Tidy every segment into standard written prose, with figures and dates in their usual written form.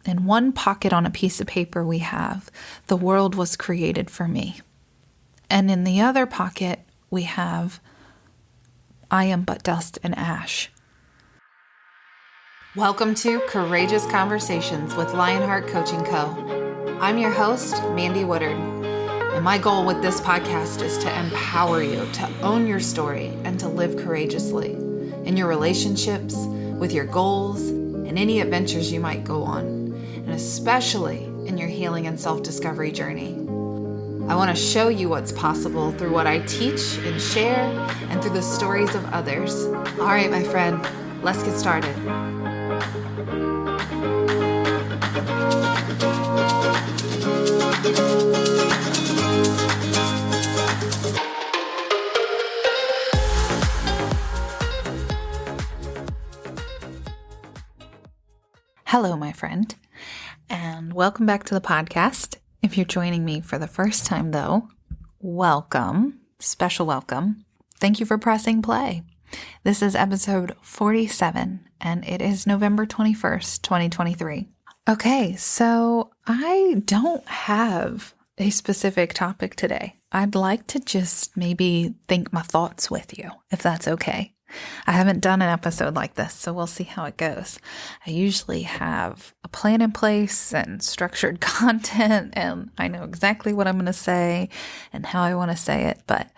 In one pocket on a piece of paper we have, the world was created for me. And in the other pocket we have, I am but dust and ash. Welcome to Courageous Conversations with Lionheart Coaching Co. I'm your host, Mandy Woodard. And my goal with this podcast is to empower you to own your story and to live courageously in your relationships, with your goals, and any adventures you might go on, and especially in your healing and self-discovery journey. I want to show you what's possible through what I teach and share and through the stories of others. All right, my friend, let's get started. Hello, my friend, and welcome back to the podcast. If you're joining me for the first time, though, welcome, special welcome. Thank you for pressing play. This is episode 47, and it is November 21st, 2023. Okay, so I don't have a specific topic today. I'd like to just maybe think my thoughts with you, if that's okay. I haven't done an episode like this, so we'll see how it goes. I usually have a plan in place and structured content, and I know exactly what I'm going to say and how I want to say it, but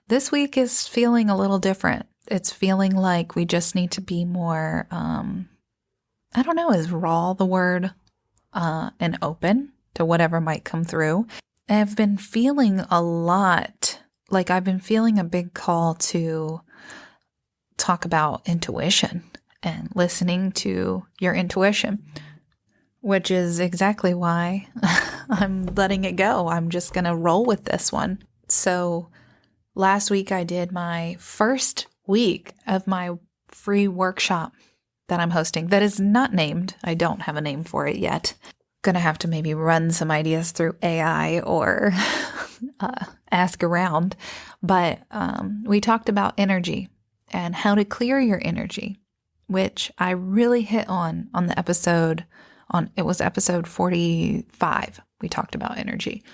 this week is feeling a little different. It's feeling like we just need to be more, I don't know, is raw the word, and open to whatever might come through. I've been feeling a lot, like I've been feeling a big call to talk about intuition and listening to your intuition, which is exactly why I'm letting it go. I'm just going to roll with this one. So last week I did my first week of my free workshop that I'm hosting that is not named. I don't have a name for it yet. Going to have to maybe run some ideas through AI or ask around. But we talked about energy and how to clear your energy, which I really hit on the episode, it was episode 45. We talked about energy.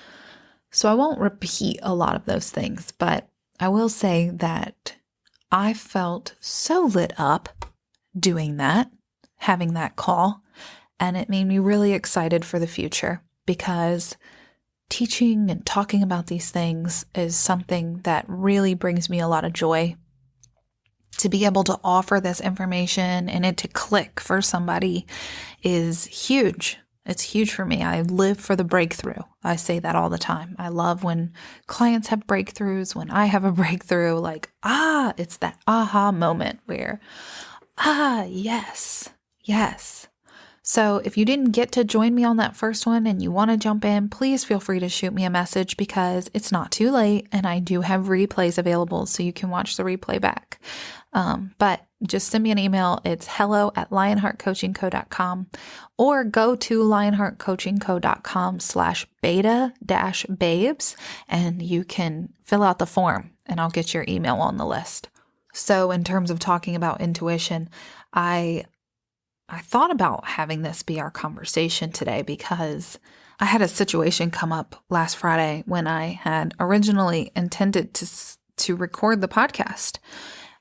So I won't repeat a lot of those things, but I will say that I felt so lit up doing that, having that call, and it made me really excited for the future because teaching and talking about these things is something that really brings me a lot of joy. To be able to offer this information and it to click for somebody is huge. It's huge for me. I live for the breakthrough. I say that all the time. I love when clients have breakthroughs, when I have a breakthrough, like, it's that aha moment where, yes. So if you didn't get to join me on that first one and you want to jump in, please feel free to shoot me a message because it's not too late and I do have replays available so you can watch the replay back. But just send me an email. It's hello@lionheartcoachingco.com or go to lionheartcoachingco.com/beta-babes and you can fill out the form and I'll get your email on the list. So in terms of talking about intuition, I thought about having this be our conversation today because I had a situation come up last Friday when I had originally intended to record the podcast.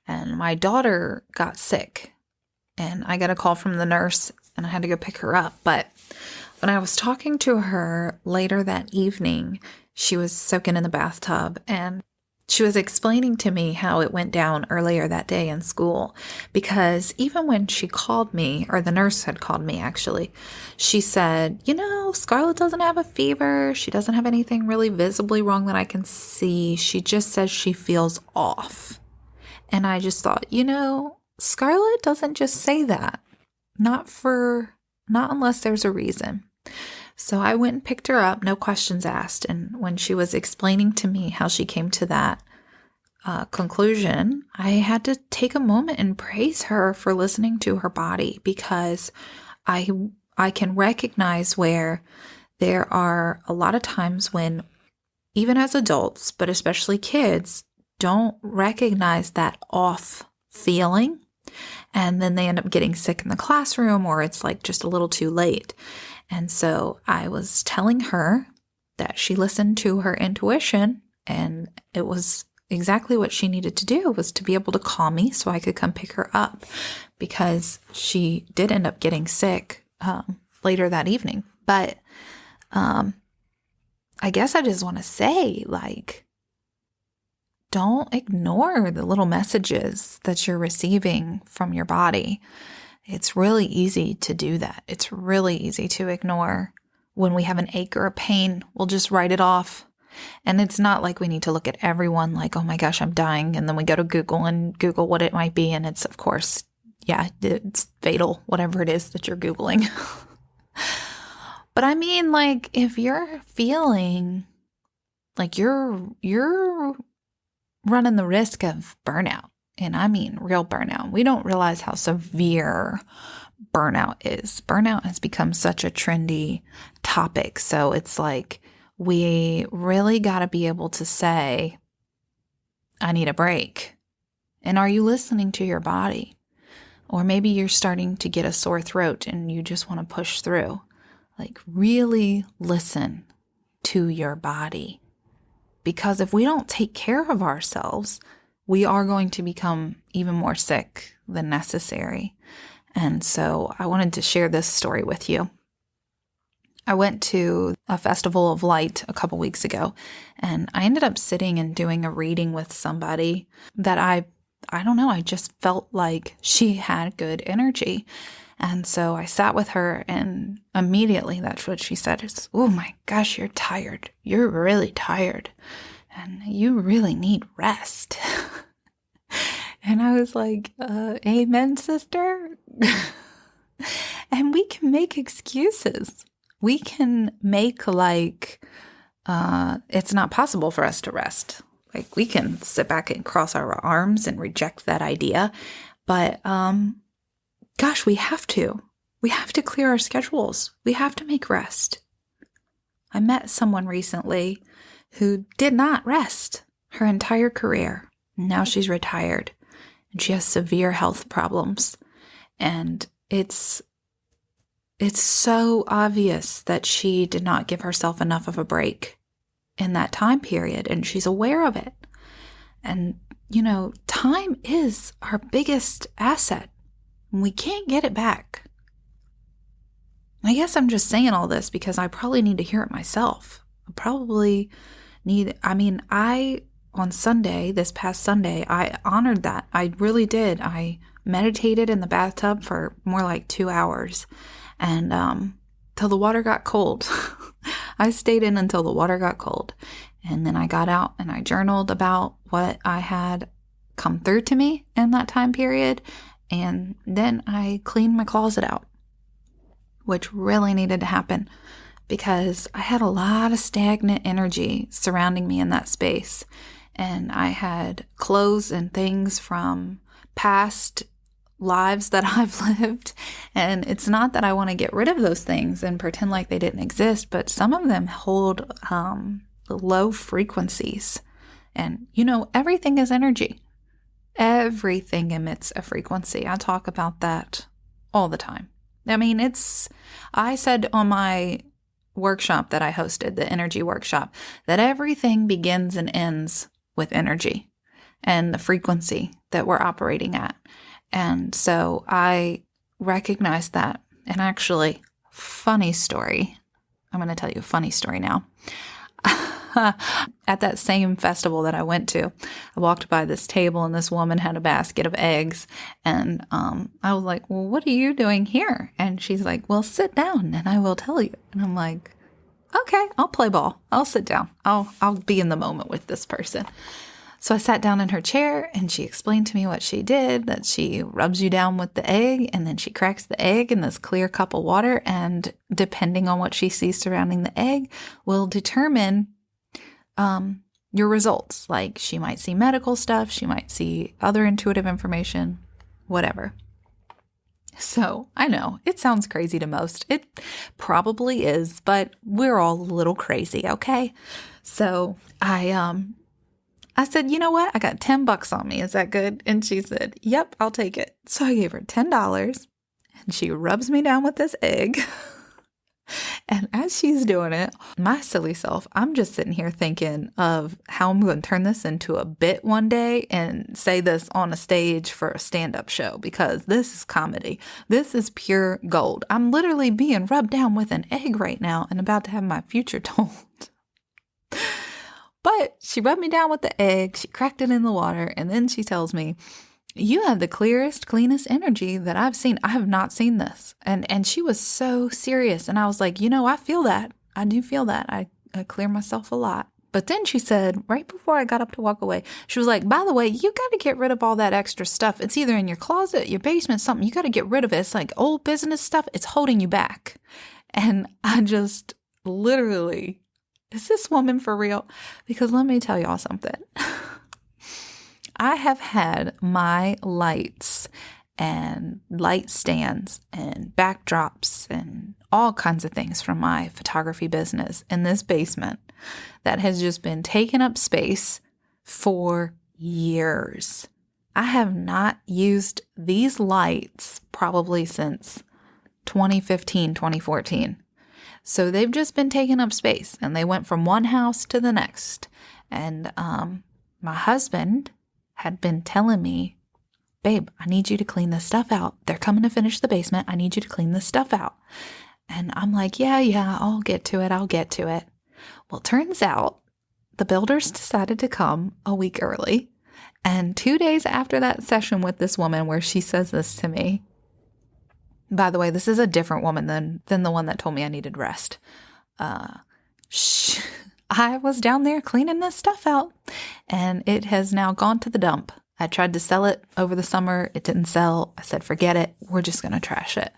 And my daughter got sick and I got a call from the nurse and I had to go pick her up. But when I was talking to her later that evening, she was soaking in the bathtub and she was explaining to me how it went down earlier that day in school, because even when she called me, or the nurse had called me actually, she said, Scarlett doesn't have a fever. She doesn't have anything really visibly wrong that I can see. She just says she feels off. And I just thought, Scarlett doesn't just say that. Not unless there's a reason. So I went and picked her up, no questions asked. And when she was explaining to me how she came to that conclusion, I had to take a moment and praise her for listening to her body because I can recognize where there are a lot of times when, even as adults, but especially kids, don't recognize that off feeling. And then they end up getting sick in the classroom or it's like just a little too late. And so I was telling her that she listened to her intuition, and it was exactly what she needed to do, was to be able to call me so I could come pick her up, because she did end up getting sick later that evening. But I guess I just want to say, like, don't ignore the little messages that you're receiving from your body. It's really easy to do that. It's really easy to ignore. When we have an ache or a pain, we'll just write it off. And it's not like we need to look at everyone like, oh my gosh, I'm dying. And then we go to Google and Google what it might be. And it's, of course, yeah, it's fatal, whatever it is that you're Googling. But I mean, like, if you're feeling like you're running the risk of burnout, and I mean real burnout, we don't realize how severe burnout is. Burnout has become such a trendy topic. So it's like, we really got to be able to say, I need a break. And are you listening to your body? Or maybe you're starting to get a sore throat and you just want to push through. Like, really listen to your body. Because if we don't take care of ourselves, we are going to become even more sick than necessary. And so I wanted to share this story with you. I went to a festival of light a couple weeks ago, and I ended up sitting and doing a reading with somebody that I don't know, I just felt like she had good energy. And so I sat with her, and immediately that's what she said is, oh my gosh, you're tired. You're really tired. And you really need rest. And I was like, amen, sister. And we can make excuses. We can make like it's not possible for us to rest. Like, we can sit back and cross our arms and reject that idea. But gosh, we have to. We have to clear our schedules. We have to make rest. I met someone recently who did not rest her entire career. Now she's retired, and she has severe health problems. And it's so obvious that she did not give herself enough of a break in that time period, and she's aware of it. And, you know, time is our biggest asset. We can't get it back. I guess I'm just saying all this because I probably need to hear it myself. On Sunday, this past Sunday, I honored that. I really did. I meditated in the bathtub for more like 2 hours, and till the water got cold. I stayed in until the water got cold. And then I got out and I journaled about what I had come through to me in that time period. And then I cleaned my closet out, which really needed to happen because I had a lot of stagnant energy surrounding me in that space. And I had clothes and things from past lives that I've lived. And it's not that I want to get rid of those things and pretend like they didn't exist, but some of them hold low frequencies. And, you know, everything is energy. Everything emits a frequency. I talk about that all the time. I mean, I said on my workshop that I hosted, the energy workshop, that everything begins and ends with energy and the frequency that we're operating at. And so I recognized that. And actually, funny story. I'm going to tell you a funny story now. At that same festival that I went to, I walked by this table and this woman had a basket of eggs. And I was like, well, what are you doing here? And she's like, well, sit down and I will tell you. And I'm like, okay, I'll play ball. I'll sit down. I'll be in the moment with this person. So I sat down in her chair and she explained to me what she did, that she rubs you down with the egg and then she cracks the egg in this clear cup of water. And depending on what she sees surrounding the egg will determine your results. Like, she might see medical stuff, she might see other intuitive information, whatever. So I know it sounds crazy to most. It probably is, but we're all a little crazy, okay? So I said, you know what? I got $10 on me. Is that good? And she said, yep, I'll take it. So I gave her $10 and she rubs me down with this egg. as she's doing it, my silly self, I'm just sitting here thinking of how I'm going to turn this into a bit one day and say this on a stage for a stand-up show, because this is comedy. This is pure gold. I'm literally being rubbed down with an egg right now and about to have my future told. But she rubbed me down with the egg, she cracked it in the water, and then she tells me, you have the clearest, cleanest energy that I've seen. I have not seen this. And she was so serious. And I was like, I feel that. I do feel that. I clear myself a lot. But then she said, right before I got up to walk away, she was like, by the way, you got to get rid of all that extra stuff. It's either in your closet, your basement, something. You got to get rid of it. It's like old business stuff. It's holding you back. And I just literally, is this woman for real? Because let me tell y'all something. I have had my lights and light stands and backdrops and all kinds of things from my photography business in this basement that has just been taking up space for years. I have not used these lights probably since 2015, 2014. So they've just been taking up space, and they went from one house to the next. And my husband had been telling me, babe, I need you to clean this stuff out. They're coming to finish the basement. I need you to clean this stuff out. And I'm like, yeah, I'll get to it. Well, turns out the builders decided to come a week early. And 2 days after that session with this woman where she says this to me, by the way, this is a different woman than the one that told me I needed rest. I was down there cleaning this stuff out, and it has now gone to the dump. I tried to sell it over the summer. It didn't sell. I said, forget it. We're just going to trash it.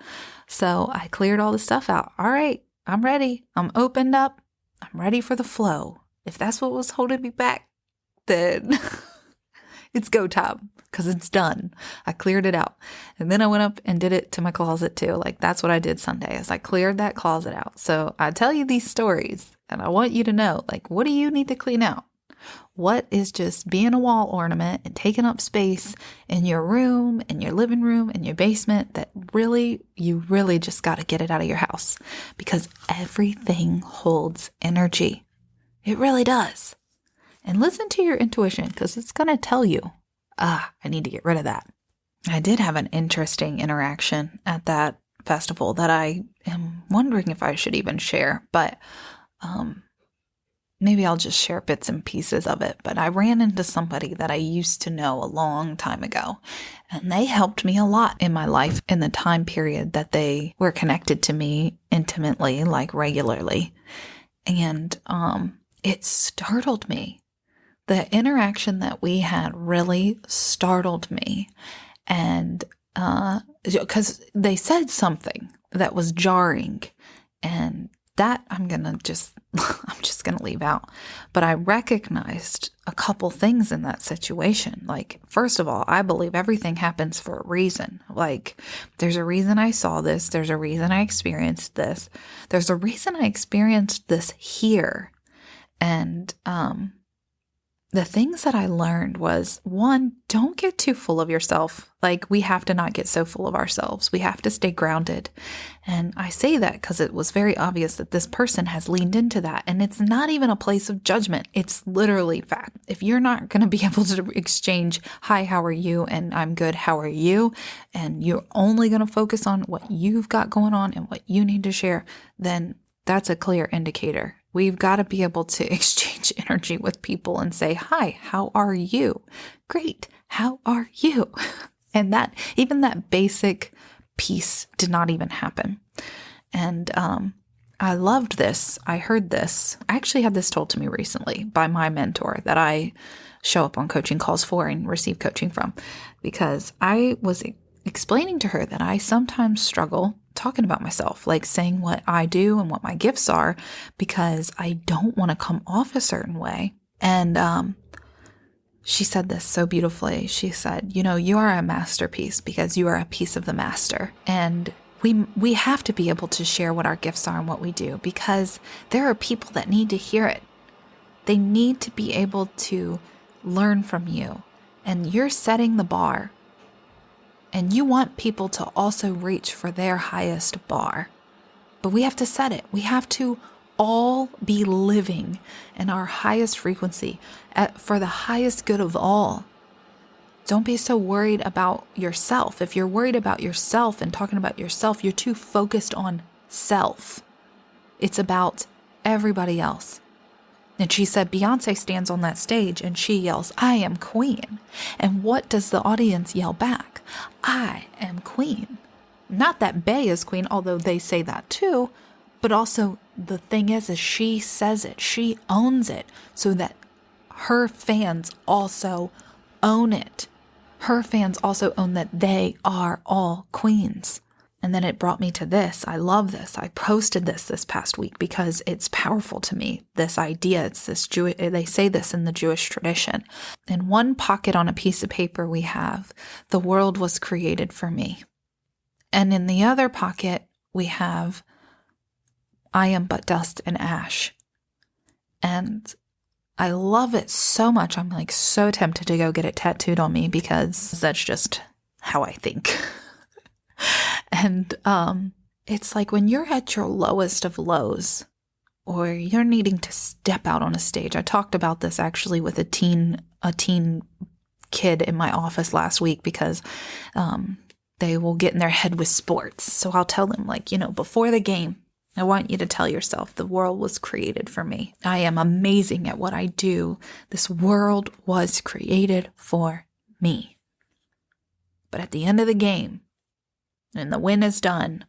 So I cleared all the stuff out. All right, I'm ready. I'm opened up. I'm ready for the flow. If that's what was holding me back, then it's go time, because it's done. I cleared it out. And then I went up and did it to my closet too. Like, that's what I did Sunday, is I cleared that closet out. So I tell you these stories, and I want you to know, like, what do you need to clean out? What is just being a wall ornament and taking up space in your room, in your living room, in your basement, that you really just got to get it out of your house, because everything holds energy. It really does. And listen to your intuition, because it's going to tell you, I need to get rid of that. I did have an interesting interaction at that festival that I am wondering if I should even share, but maybe I'll just share bits and pieces of it. But I ran into somebody that I used to know a long time ago, and they helped me a lot in my life in the time period that they were connected to me intimately, like regularly. And it startled me. The interaction that we had really startled me. And because they said something that was jarring, and that I'm just going to leave out. But I recognized a couple things in that situation. Like, first of all, I believe everything happens for a reason. Like, there's a reason I saw this. There's a reason I experienced this. There's a reason I experienced this here. And the things that I learned was, one, don't get too full of yourself. Like, we have to not get so full of ourselves. We have to stay grounded. And I say that because it was very obvious that this person has leaned into that. And it's not even a place of judgment. It's literally fact. If you're not going to be able to exchange, hi, how are you? And I'm good, how are you? And you're only going to focus on what you've got going on and what you need to share, then that's a clear indicator. We've got to be able to exchange energy with people and say, hi, how are you? Great, how are you? And even that basic piece did not even happen. And I loved this. I heard this. I actually had this told to me recently by my mentor that I show up on coaching calls for and receive coaching from, because I was explaining to her that I sometimes struggle talking about myself, like saying what I do and what my gifts are, because I don't want to come off a certain way. And she said this so beautifully. She said, you are a masterpiece because you are a piece of the master. And we have to be able to share what our gifts are and what we do, because there are people that need to hear it. They need to be able to learn from you. And you're setting the bar. And you want people to also reach for their highest bar. But we have to set it. We have to all be living in our highest frequency for the highest good of all. Don't be so worried about yourself. If you're worried about yourself and talking about yourself, you're too focused on self. It's about everybody else. And she said Beyonce stands on that stage and she yells, "I am queen." And what does the audience yell back? "I am queen." Not that Bey is queen, although they say that too, but also the thing is she says it, she owns it, so that her fans also own it. Her fans also own that they are all queens. And then it brought me to this. I love this. I posted this past week because it's powerful to me. This idea, it's this they say this in the Jewish tradition. In one pocket on a piece of paper we have, "The world was created for me." And in the other pocket we have, "I am but dust and ash." And I love it so much. I'm like so tempted to go get it tattooed on me because that's just how I think. And it's like when you're at your lowest of lows or you're needing to step out on a stage. I talked about this actually with a teen kid in my office last week because they will get in their head with sports. So I'll tell them, like, before the game, I want you to tell yourself, the world was created for me. I am amazing at what I do. This world was created for me. But at the end of the game, and the win is done,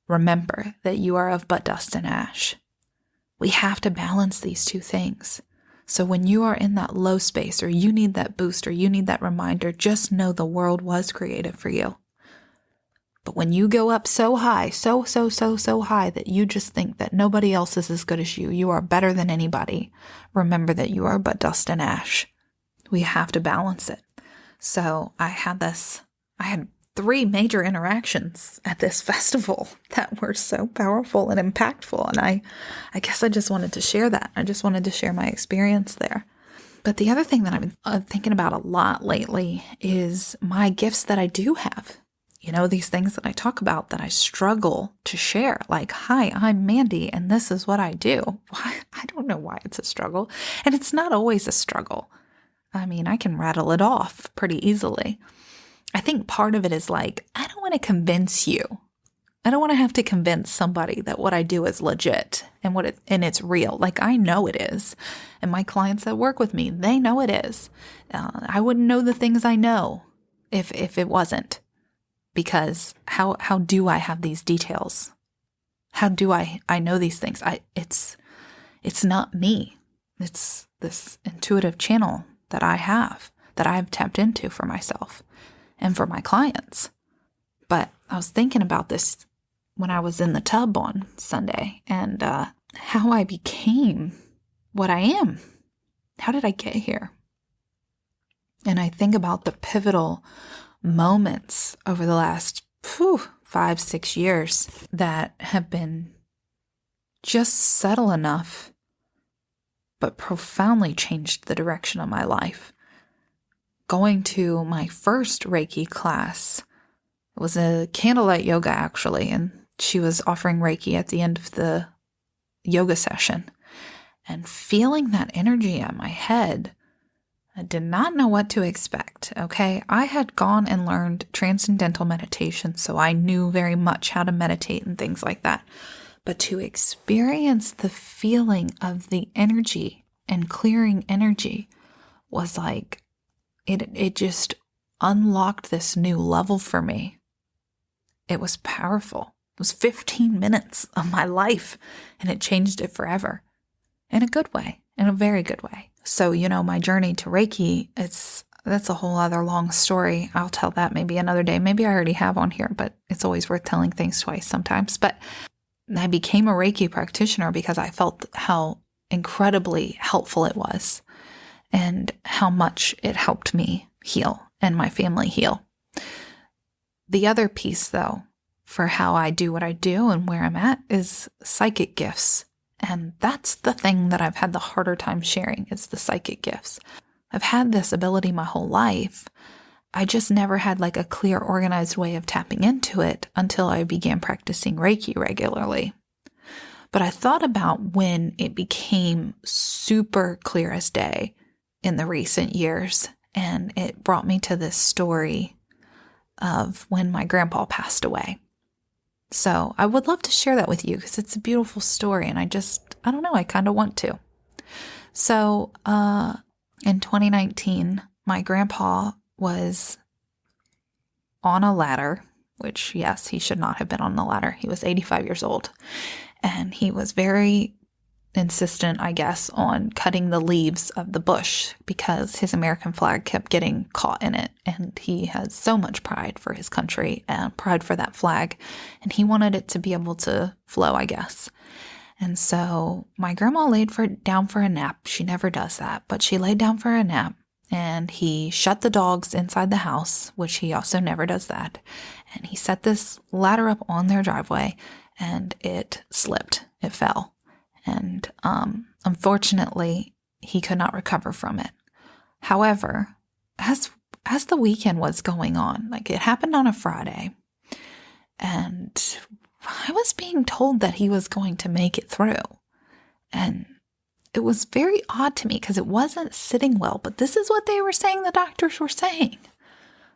remember that you are of but dust and ash. We have to balance these two things. So when you are in that low space, or you need that boost, or you need that reminder, just know the world was created for you. But when you go up so high, so high that you just think that nobody else is as good as you, you are better than anybody, remember that you are but dust and ash. We have to balance it. So I had 3 major interactions at this festival that were so powerful and impactful. And I guess I just wanted to share that. I just wanted to share my experience there. But the other thing that I've been thinking about a lot lately is my gifts that I do have. These things that I talk about that I struggle to share. Like, "Hi, I'm Mandy, and this is what I do." Why? I don't know why it's a struggle. And it's not always a struggle. I mean, I can rattle it off pretty easily. I think part of it is like, I don't want to convince you. I don't want to have to convince somebody that what I do is legit and it's real. Like, I know it is. And my clients that work with me, they know it is. I wouldn't know the things I know if it wasn't. Because how do I have these details? How do I know these things? It's not me. It's this intuitive channel that I have, that I've tapped into for myself and for my clients. But I was thinking about this when I was in the tub on Sunday and how I became what I am. How did I get here? And I think about the pivotal moments over the last 5-6 years that have been just subtle enough, but profoundly changed the direction of my life. Going to my first Reiki class, it was a candlelight yoga actually, and she was offering Reiki at the end of the yoga session. And feeling that energy at my head, I did not know what to expect, okay? I had gone and learned transcendental meditation, so I knew very much how to meditate and things like that. But to experience the feeling of the energy and clearing energy was like, it just unlocked this new level for me. It was powerful. It was 15 minutes of my life, and it changed it forever. In a good way, in a very good way. So, my journey to Reiki, that's a whole other long story. I'll tell that maybe another day. Maybe I already have on here, but it's always worth telling things twice sometimes. But I became a Reiki practitioner because I felt how incredibly helpful it was and how much it helped me heal and my family heal. The other piece, though, for how I do what I do and where I'm at is psychic gifts. And that's the thing that I've had the harder time sharing is the psychic gifts. I've had this ability my whole life, I just never had like a clear, organized way of tapping into it until I began practicing Reiki regularly. But I thought about when it became super clear as day in the recent years, and it brought me to this story of when my grandpa passed away. So I would love to share that with you because it's a beautiful story, and I don't know, I kind of want to. So in 2019, my grandpa was on a ladder, which, yes, he should not have been on the ladder. He was 85 years old, and he was very insistent, I guess, on cutting the leaves of the bush because his American flag kept getting caught in it. And he has so much pride for his country and pride for that flag. And he wanted it to be able to flow, I guess. And so my grandma laid down for a nap. She never does that, but she laid down for a nap. And he shut the dogs inside the house, which he also never does that. And he set this ladder up on their driveway, and it slipped. It fell. And unfortunately, he could not recover from it. However, as the weekend was going on, like it happened on a Friday, and I was being told that he was going to make it through. And it was very odd to me because it wasn't sitting well, but this is what they were saying the doctors were saying.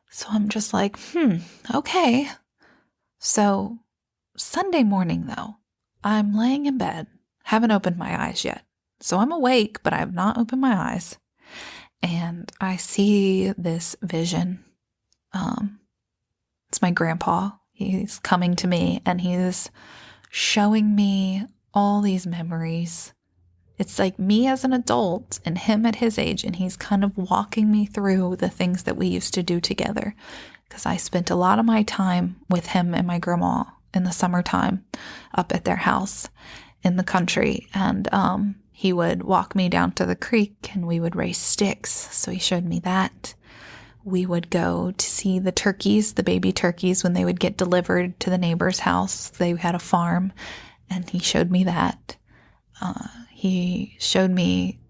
So I'm just like, okay. So Sunday morning, though, I'm laying in bed. Haven't opened my eyes yet. So I'm awake, but I have not opened my eyes. And I see this vision. It's my grandpa. He's coming to me and he's showing me all these memories. It's like me as an adult and him at his age, and he's kind of walking me through the things that we used to do together. Because I spent a lot of my time with him and my grandma in the summertime up at their house in the country, and he would walk me down to the creek and we would race sticks. So he showed me that. We would go to see the turkeys, the baby turkeys, when they would get delivered to the neighbor's house. They had a farm, and he showed me that. He showed me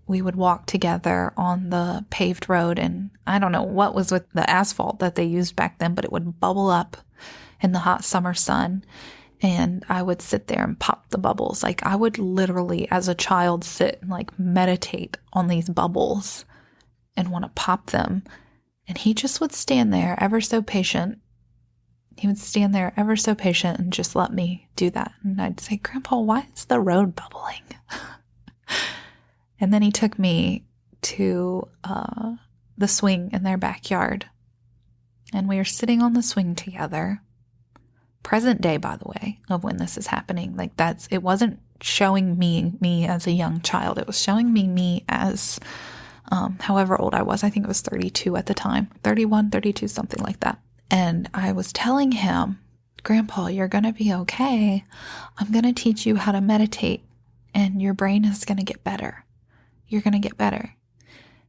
we would walk together on the paved road, and I don't know what was with the asphalt that they used back then, but it would bubble up in the hot summer sun. And I would sit there and pop the bubbles. Like I would literally, as a child, sit and like meditate on these bubbles and want to pop them. And he just would stand there ever so patient. He would stand there ever so patient and just let me do that. And I'd say, Grandpa, why is the road bubbling? And then he took me to the swing in their backyard. And we were sitting on the swing together. Present day, by the way, of when this is happening. Like it wasn't showing me as a young child. It was showing me as however old I was. I think it was 32 at the time, 31, 32, something like that. And I was telling him, Grandpa, you're going to be okay. I'm going to teach you how to meditate, and your brain is going to get better. You're going to get better.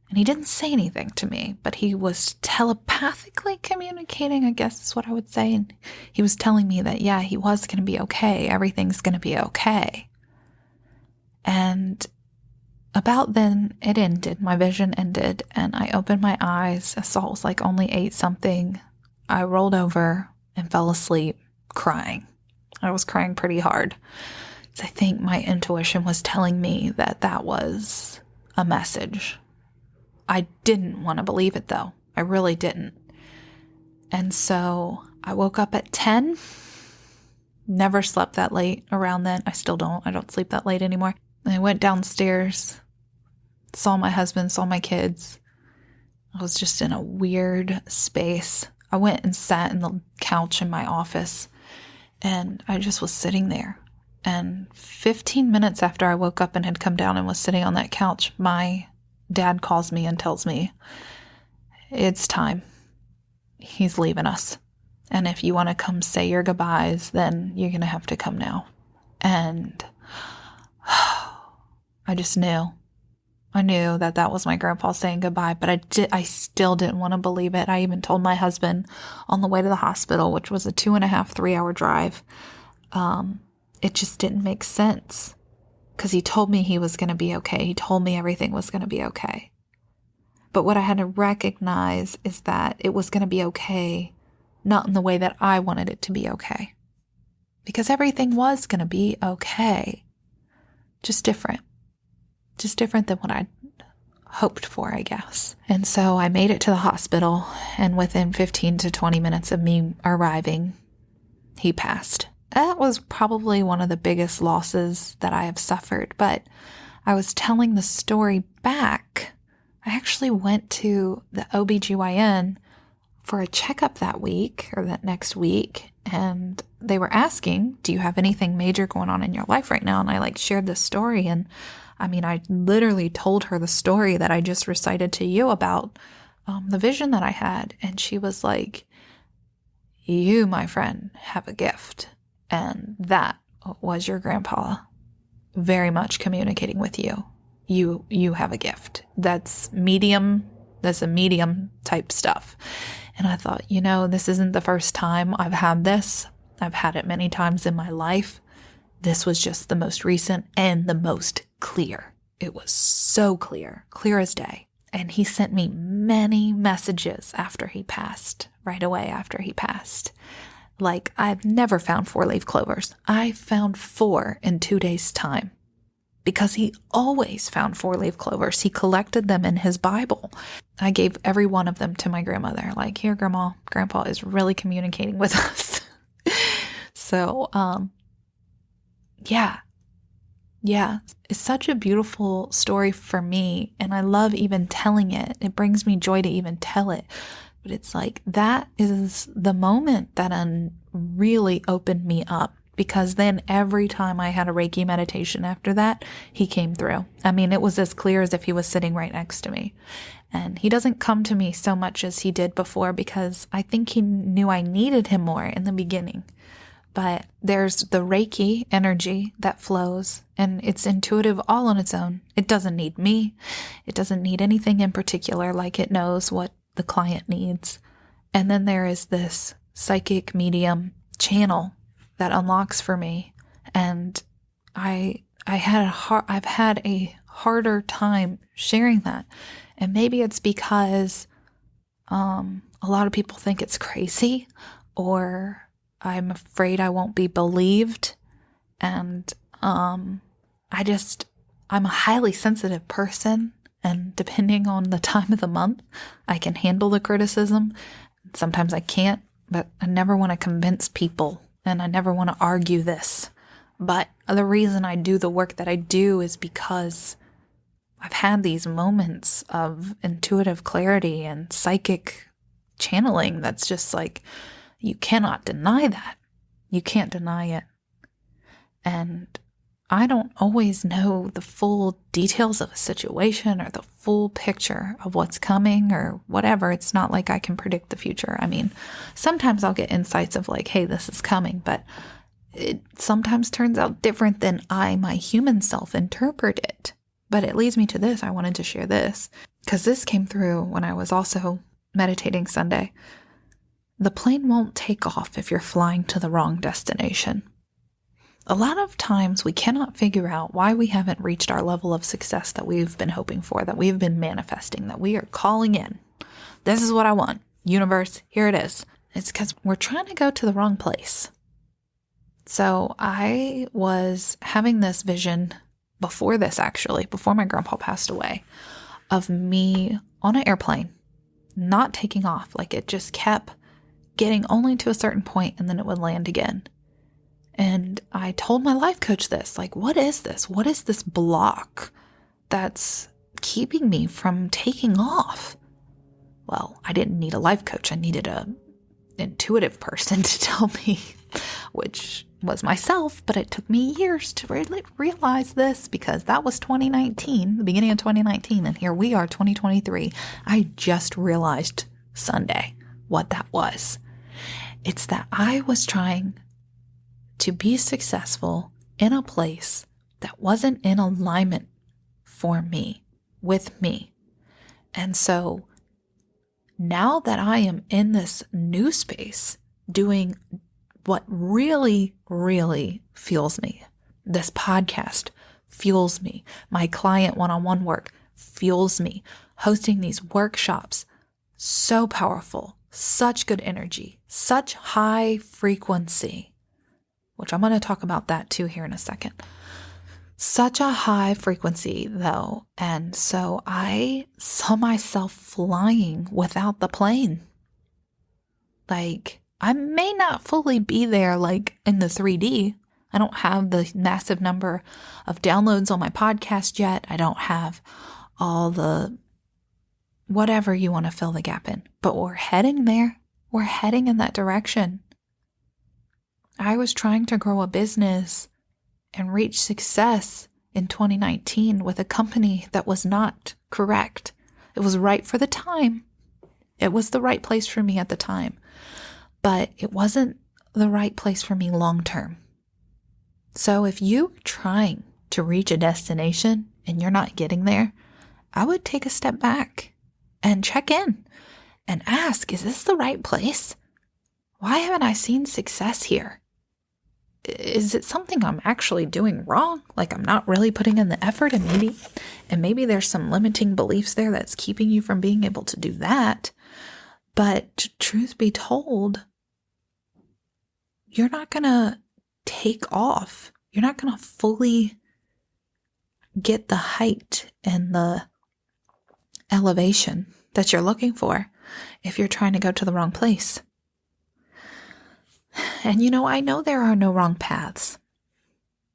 And he didn't say anything to me, but he was telepathically communicating, I guess is what I would say. And he was telling me that, yeah, he was going to be okay. Everything's going to be okay. And about then, it ended. My vision ended, and I opened my eyes. I saw it was like only 8-something. I rolled over and fell asleep crying. I was crying pretty hard. So I think my intuition was telling me that that was a message. I didn't want to believe it, though. I really didn't. And so I woke up at 10. Never slept that late around then. I still don't. I don't sleep that late anymore. And I went downstairs, saw my husband, saw my kids. I was just in a weird space. I went and sat in the couch in my office, and I just was sitting there. And 15 minutes after I woke up and had come down and was sitting on that couch, my dad calls me and tells me, it's time. He's leaving us. And if you want to come say your goodbyes, then you're going to have to come now. And I just knew. I knew that that was my grandpa saying goodbye, but I still didn't want to believe it. I even told my husband on the way to the hospital, which was a 2.5, 3-hour drive. It just didn't make sense. Because he told me he was going to be okay. He told me everything was going to be okay. But what I had to recognize is that it was going to be okay, not in the way that I wanted it to be okay. Because everything was going to be okay. Just different than what I'd hoped for, I guess. And so I made it to the hospital, and within 15 to 20 minutes of me arriving, he passed. That was probably one of the biggest losses that I have suffered, but I was telling the story back. I actually went to the OBGYN for a checkup that week or that next week, and they were asking, do you have anything major going on in your life right now? And I shared this story, and I literally told her the story that I just recited to you about the vision that I had. And she was like, you, my friend, have a gift. And that was your grandpa very much communicating with you. You have a gift. That's a medium type stuff. And I thought, this isn't the first time I've had this. I've had it many times in my life. This was just the most recent and the most clear. It was so clear as day. And he sent me many messages after he passed, right away after he passed. I've never found 4-leaf clovers. I found 4 in 2 days' time. Because he always found 4-leaf clovers. He collected them in his Bible. I gave every one of them to my grandmother. Here, Grandpa is really communicating with us. So, yeah, it's such a beautiful story for me, and I love even telling it. It brings me joy to even tell it. But it's that is the moment that really opened me up, because then every time I had a Reiki meditation after that, he came through. It was as clear as if he was sitting right next to me. And he doesn't come to me so much as he did before, because I think he knew I needed him more in the beginning. But there's the Reiki energy that flows, and it's intuitive all on its own. It doesn't need me. It doesn't need anything in particular. It knows what the client needs. And then there is this psychic medium channel that unlocks for me. And I've had a harder time sharing that. And maybe it's because a lot of people think it's crazy, or I'm afraid I won't be believed. And I'm a highly sensitive person. And depending on the time of the month, I can handle the criticism. Sometimes I can't, but I never want to convince people, and I never want to argue this. But the reason I do the work that I do is because I've had these moments of intuitive clarity and psychic channeling that's just you cannot deny that. You can't deny it. And I don't always know the full details of a situation or the full picture of what's coming or whatever. It's not like I can predict the future. Sometimes I'll get insights of hey, this is coming, but it sometimes turns out different than my human self, interpret it. But it leads me to this. I wanted to share this because this came through when I was also meditating Sunday. The plane won't take off if you're flying to the wrong destination. A lot of times we cannot figure out why we haven't reached our level of success that we've been hoping for, that we've been manifesting, that we are calling in. This is what I want. Universe, here it is. It's because we're trying to go to the wrong place. So I was having this vision before my grandpa passed away, of me on an airplane, not taking off. It just kept getting only to a certain point and then it would land again. And I told my life coach this, what is this? What is this block that's keeping me from taking off? Well, I didn't need a life coach. I needed an intuitive person to tell me, which was myself, but it took me years to really realize this, because that was 2019, the beginning of 2019, and here we are, 2023. I just realized Sunday what that was. It's that I was trying to be successful in a place that wasn't in alignment for me, with me. And so now that I am in this new space, doing what really, really fuels me, this podcast fuels me, my client one-on-one work fuels me, hosting these workshops. So powerful, such good energy, such high frequency, which I'm going to talk about that too here in a second. Such a high frequency though. And so I saw myself flying without the plane. Like, I may not fully be there like in the 3D. I don't have the massive number of downloads on my podcast yet. I don't have all the whatever you want to fill the gap in. But we're heading there. We're heading in that direction. I was trying to grow a business and reach success in 2019 with a company that was not correct. It was right for the time. It was the right place for me at the time. But it wasn't the right place for me long term. So if you're trying to reach a destination and you're not getting there, I would take a step back and check in and ask, is this the right place? Why haven't I seen success here? Is it something I'm actually doing wrong? Like I'm not really putting in the effort, and maybe there's some limiting beliefs there that's keeping you from being able to do that. But truth be told, you're not going to take off. You're not going to fully get the height and the elevation that you're looking for if you're trying to go to the wrong place. And I know there are no wrong paths.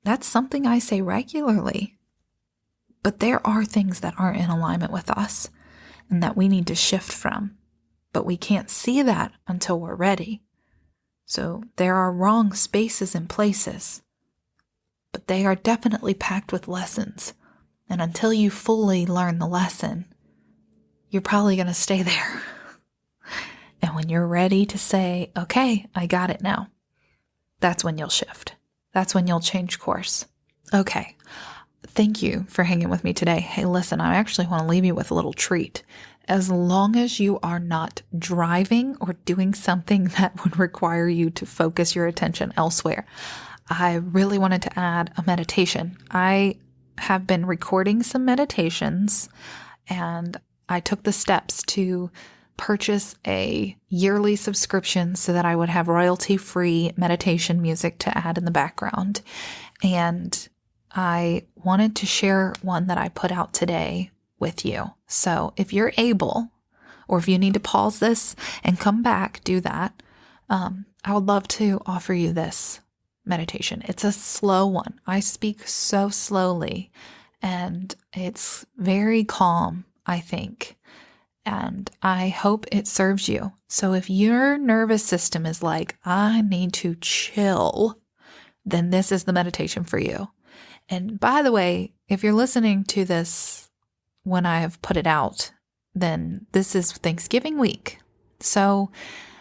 That's something I say regularly. But there are things that aren't in alignment with us and that we need to shift from. But we can't see that until we're ready. So there are wrong spaces and places, but they are definitely packed with lessons. And until you fully learn the lesson, you're probably going to stay there. And when you're ready to say, okay, I got it now, that's when you'll shift. That's when you'll change course. Okay. Thank you for hanging with me today. Hey, listen, I actually want to leave you with a little treat. As long as you are not driving or doing something that would require you to focus your attention elsewhere, I really wanted to add a meditation. I have been recording some meditations, and I took the steps to purchase a yearly subscription so that I would have royalty-free meditation music to add in the background. And I wanted to share one that I put out today with you. So if you're able, or if you need to pause this and come back, do that. I would love to offer you this meditation. It's a slow one. I speak so slowly, and it's very calm, I think. And I hope it serves you. So if your nervous system is like, I need to chill, then this is the meditation for you. And by the way, if you're listening to this when I have put it out, then this is Thanksgiving week. So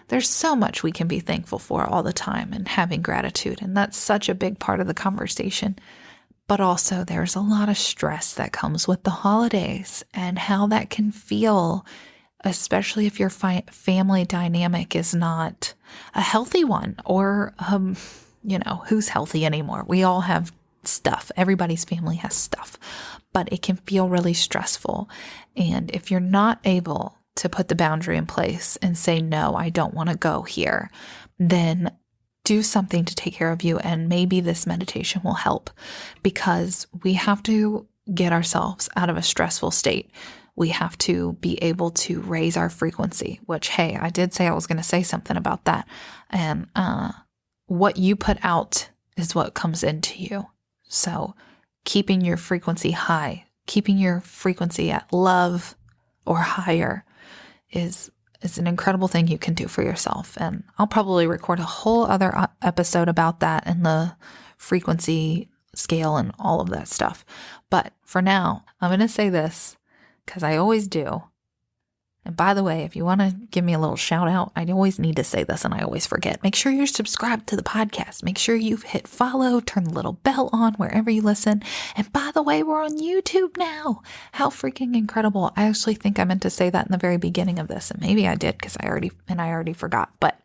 there's so much we can be thankful for all the time and having gratitude. And that's such a big part of the conversation. But also there's a lot of stress that comes with the holidays and how that can feel, especially if your family dynamic is not a healthy one, or, who's healthy anymore? We all have stuff. Everybody's family has stuff, but it can feel really stressful. And if you're not able to put the boundary in place and say, no, I don't want to go here, then do something to take care of you. And maybe this meditation will help, because we have to get ourselves out of a stressful state. We have to be able to raise our frequency, which, hey, I did say I was going to say something about that. And what you put out is what comes into you. So keeping your frequency high, keeping your frequency at love or higher is an incredible thing you can do for yourself. And I'll probably record a whole other episode about that and the frequency scale and all of that stuff. But for now, I'm going to say this because I always do. And by the way, if you want to give me a little shout out, I always need to say this and I always forget. Make sure you're subscribed to the podcast. Make sure you've hit follow, turn the little bell on wherever you listen. And by the way, we're on YouTube now. How freaking incredible. I actually think I meant to say that in the very beginning of this, and maybe I did because I already forgot. But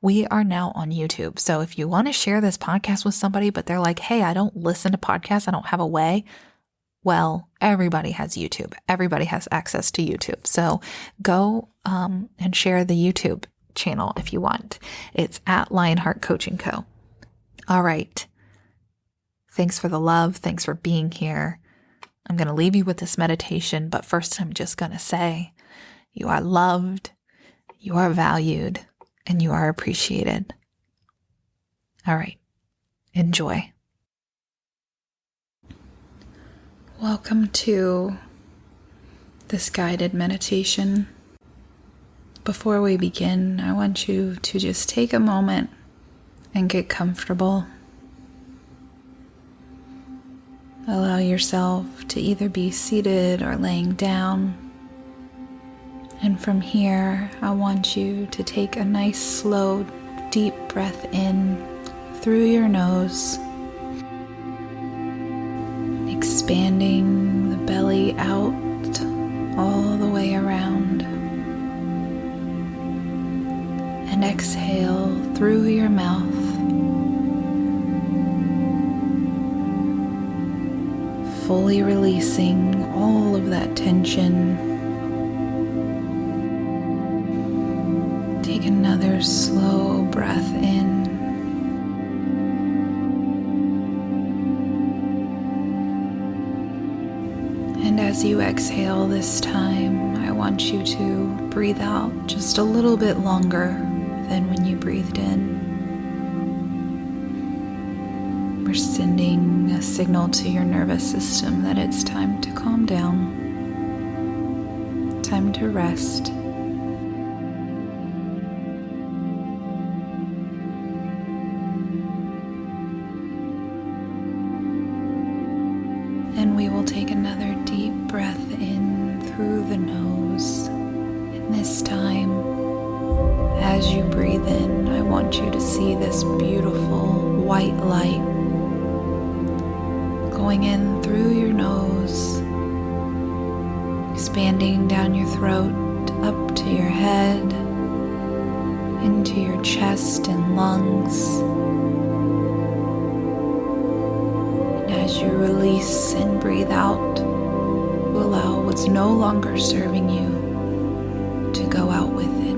we are now on YouTube. So if you want to share this podcast with somebody, but they're like, hey, I don't listen to podcasts, I don't have a way, Well, everybody has YouTube. Everybody has access to YouTube. So go and share the YouTube channel if you want. It's at Lionheart Coaching Co. All right. Thanks for the love. Thanks for being here. I'm going to leave you with this meditation, but first I'm just going to say you are loved, you are valued, and you are appreciated. All right. Enjoy. Welcome to this guided meditation. Before we begin, I want you to just take a moment and get comfortable. Allow yourself to either be seated or laying down. And from here, I want you to take a nice, slow, deep breath in through your nose, expanding the belly out all the way around, and exhale through your mouth, fully releasing all of that tension. Take another slow breath in. And as you exhale this time, I want you to breathe out just a little bit longer than when you breathed in. We're sending a signal to your nervous system that it's time to calm down, time to rest. And we will take another deep breath in through the nose. And this time, as you breathe in, I want you to see this beautiful white light going in through your nose, expanding down your throat, up to your head, into your chest and lungs. As you release and breathe out, allow what's no longer serving you to go out with it,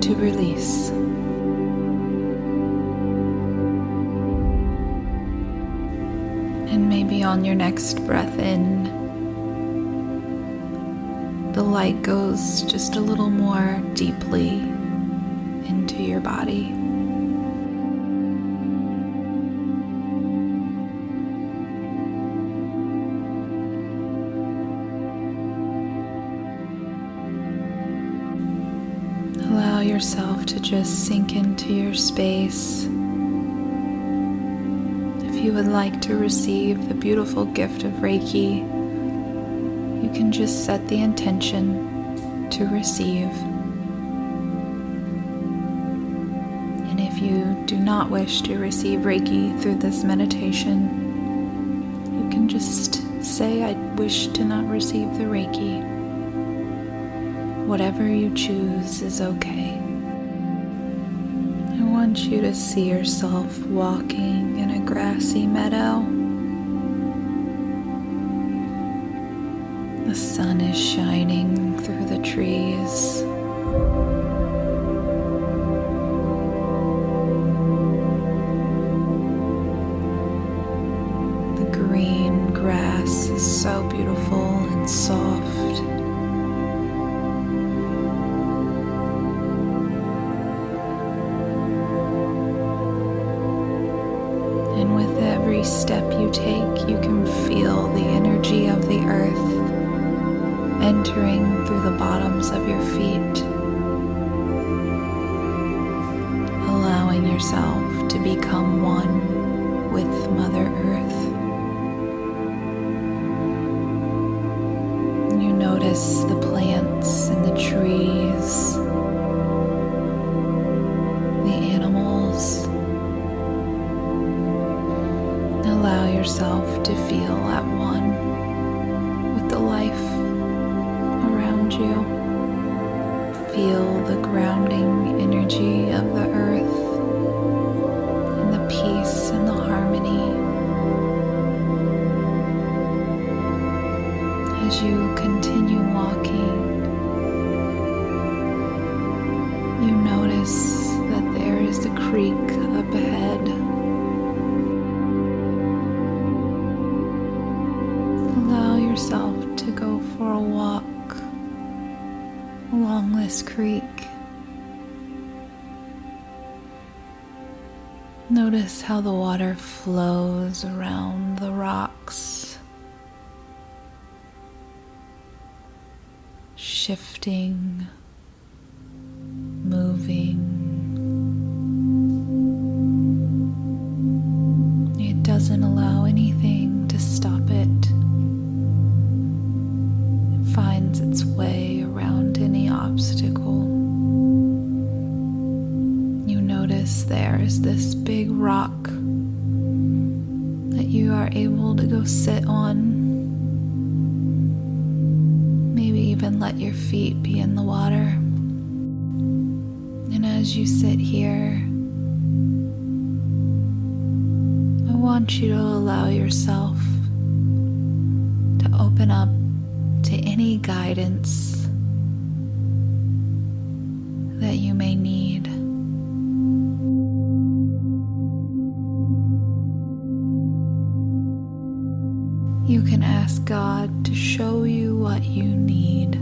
to release. And maybe on your next breath in, the light goes just a little more deeply into your body. Allow yourself to just sink into your space. If you would like to receive the beautiful gift of Reiki, you can just set the intention to receive. And if you do not wish to receive Reiki through this meditation, you can just say, I wish to not receive the Reiki. Whatever you choose is okay. I want you to see yourself walking in a grassy meadow. The sun is shining through the trees. The green grass is so beautiful and soft. And with every step you take, you can feel the energy of the earth entering through the bottoms of your feet, allowing yourself to become one with Mother Earth. And you notice the plants and the trees, the animals. Allow yourself to feel at one with the life around you. Feel the grounding energy of the earth and the peace and the harmony. as you continue walking, you notice that there is a creek up ahead. Allow yourself to go for a walk along this creek. Notice how the water flows around the rocks, shifting, moving. It doesn't allow anything to stop it. It finds its way around any obstacle. You notice there is this big rock that you are able to go sit on. Maybe even let your feet be in the water. And as you sit here, I want you to allow yourself to open up to any guidance that you may need. You can ask God to show you what you need.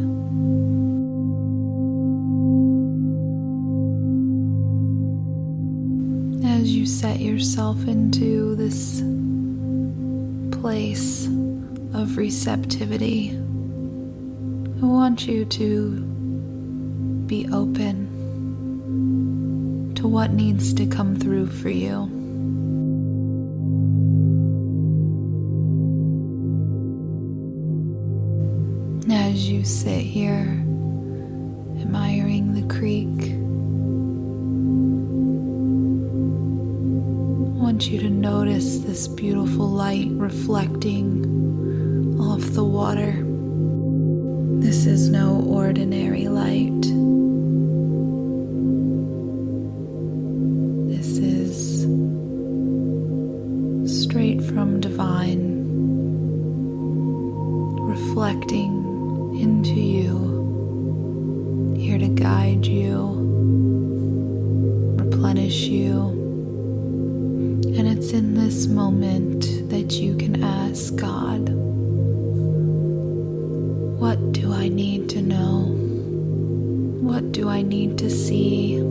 As you set yourself into this place of receptivity, I want you to be open to what needs to come through for you. As you sit here, admiring the creek, I want you to notice this beautiful light reflecting off the water. This is no ordinary light. This is straight from divine, reflecting into you, here to guide you, replenish you. And it's in this moment that you can ask God, what do I need to know? What do I need to see?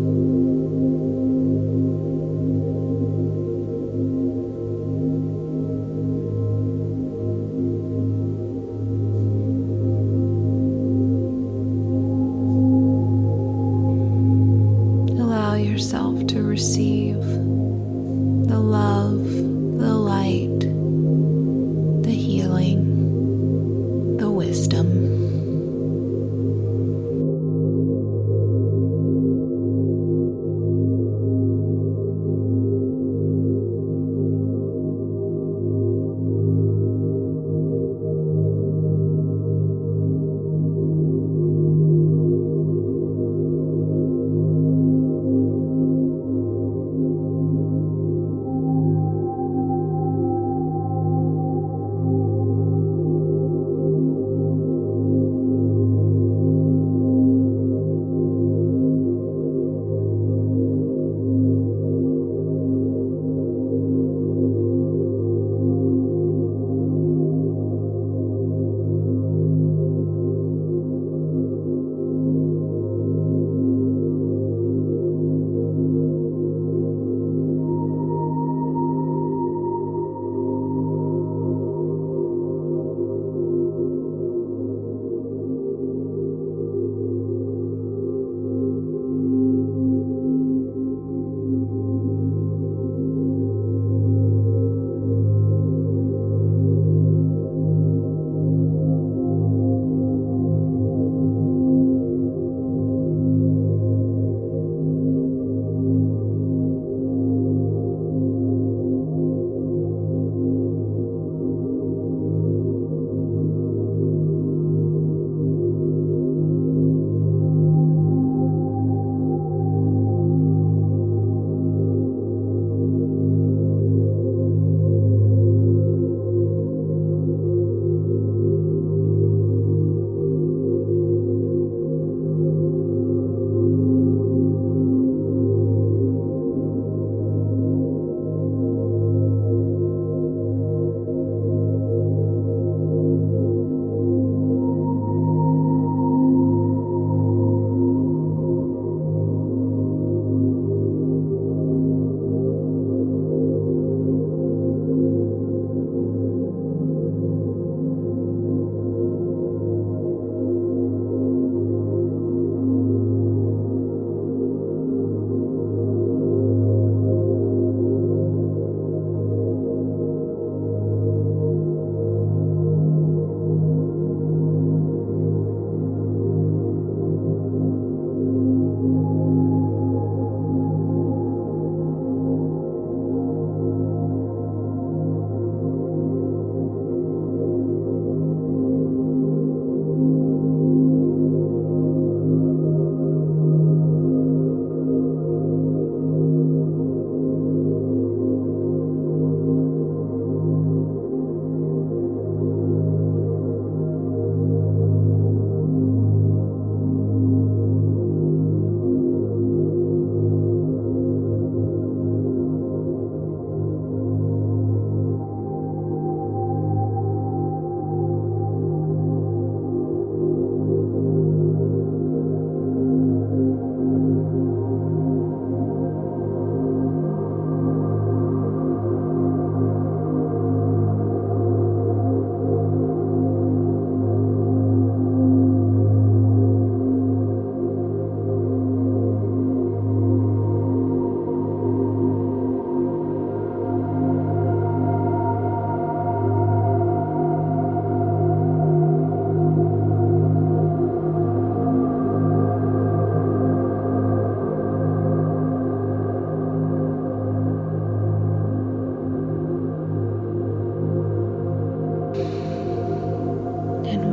Yourself to receive the love, the light, the healing, the wisdom.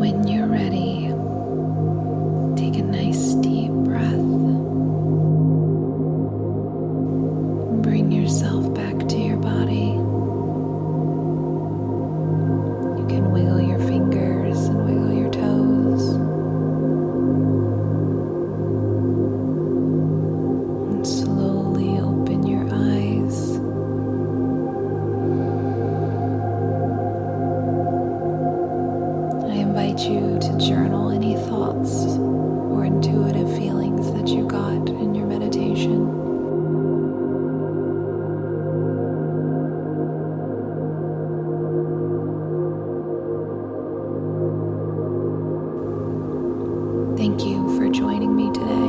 when you're ready, take a nice deep breath. Bring yourself back to your body. You can wiggle your fingers and wiggle your toes. And slowly open your eyes. I invite you to journal any thoughts or intuitive feelings that you got in your meditation. Thank you for joining me today.